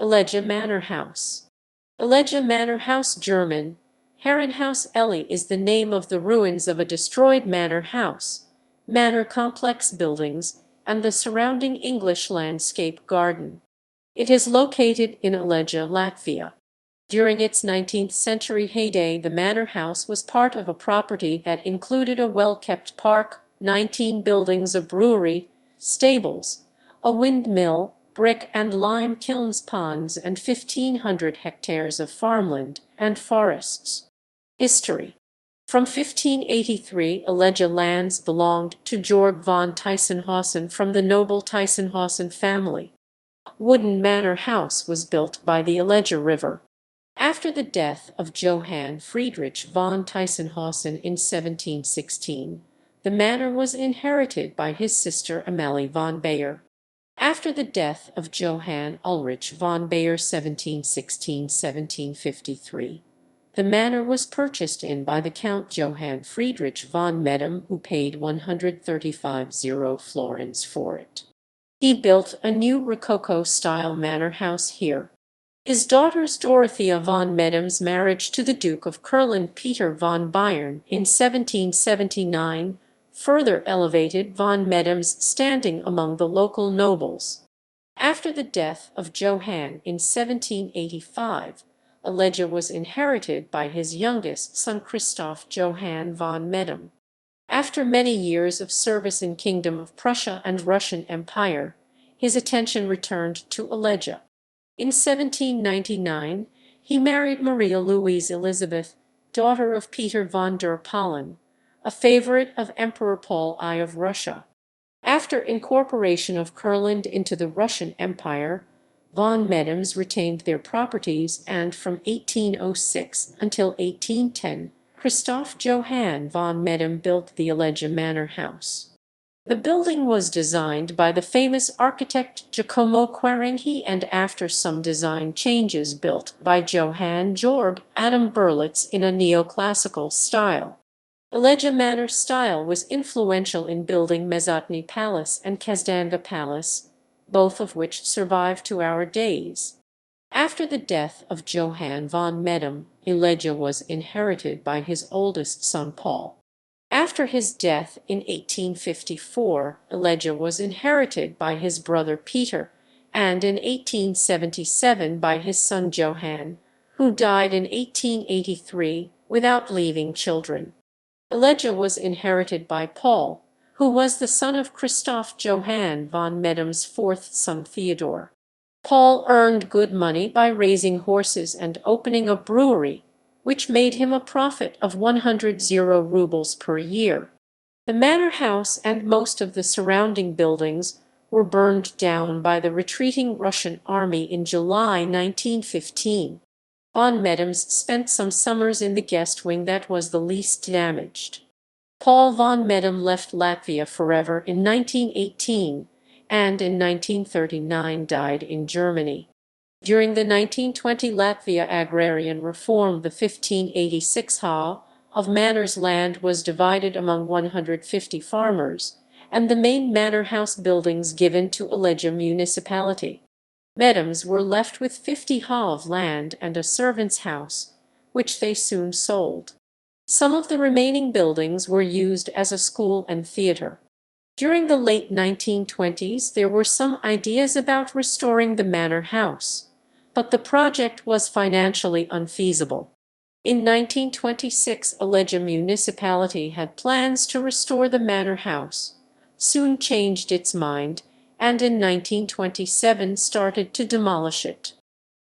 Eleja Manor House. Eleja Manor House, German, Herrenhaus Elley, is the name of the ruins of a destroyed manor house, manor complex buildings, and the surrounding English landscape garden. It is located in Eleja, Latvia. During its 19th century heyday, the manor house was part of a property that included a well-kept park, 19 buildings, a brewery, stables, a windmill, brick and lime kilns, ponds, and 1,500 hectares of farmland and forests. History. From 1583, Eleja lands belonged to Georg von Tysenhausen from the noble Tysenhausen family. Wooden manor house was built by the Eleja River. After the death of Johann Friedrich von Tysenhausen in 1716, the manor was inherited by his sister Amalie von Baer. After the death of Johann Ulrich von Baer 1716–1753, the manor was purchased by the Count Johann Friedrich von Medem, who paid 135 florins for it. He built a new Rococo-style manor house here. His daughters Dorothea von Medem's marriage to the Duke of Kurland Peter von Bayern in 1779 further elevated von Medem's standing among the local nobles. After the death of Johann in 1785, Eleja was inherited by his youngest son Christoph Johann von Medem. After many years of service in Kingdom of Prussia and Russian Empire, his attention returned to Eleja. In 1799, he married Maria Louise Elizabeth, daughter of Peter von der Palen, a favorite of Emperor Paul I of Russia. After incorporation of Kurland into the Russian Empire, von Medems retained their properties, and from 1806 until 1810, Christoph Johann von Medem built the Eleja Manor House. The building was designed by the famous architect Giacomo Quarenghi and, after some design changes, built by Johann Georg Adam Berlitz in a neoclassical style. Eleja Manor style was influential in building Mezotny Palace and Kazdanga Palace, both of which survive to our days. After the death of Johann von Medem, Eleja was inherited by his oldest son Paul. After his death in 1854, Eleja was inherited by his brother Peter, and in 1877 by his son Johann, who died in 1883 without leaving children. Eleja was inherited by Paul, who was the son of Christoph Johann von Medem's fourth son Theodore. Paul earned good money by raising horses and opening a brewery, which made him a profit of 100 rubles per year. The manor house and most of the surrounding buildings were burned down by the retreating Russian army in July 1915. Von Medems spent some summers in the guest wing that was the least damaged. Paul von Medem left Latvia forever in 1918, and in 1939 died in Germany. During the 1920 Latvia agrarian reform, the 1586 ha of manor's land was divided among 150 farmers, and the main manor house buildings given to Eleja municipality. Medems were left with 50 ha of land and a servant's house, which they soon sold. Some of the remaining buildings were used as a school and theater. During the late 1920s, there were some ideas about restoring the manor house, but the project was financially unfeasible. In 1926, Eleja municipality had plans to restore the manor house, soon changed its mind, and in 1927 started to demolish it.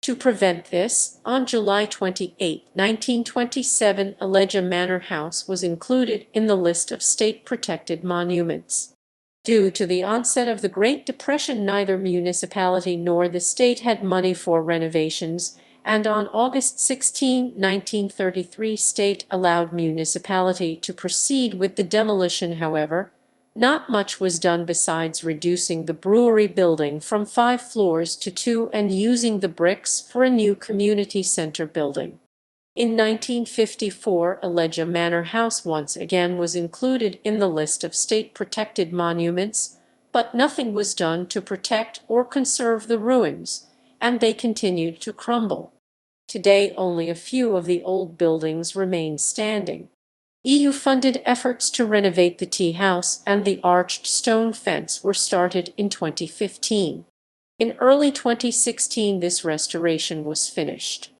To prevent this, on July 28, 1927, Eleja Manor House was included in the list of state-protected monuments. Due to the onset of the Great Depression, neither municipality nor the state had money for renovations, and on August 16, 1933, state allowed municipality to proceed with the demolition. However, not much was done besides reducing the brewery building from 5 floors to 2 and using the bricks for a new community center building. In 1954, Eleja Manor House once again was included in the list of state-protected monuments, but nothing was done to protect or conserve the ruins, and they continued to crumble. Today, only a few of the old buildings remain standing. EU-funded efforts to renovate the tea house and the arched stone fence were started in 2015. In early 2016, this restoration was finished.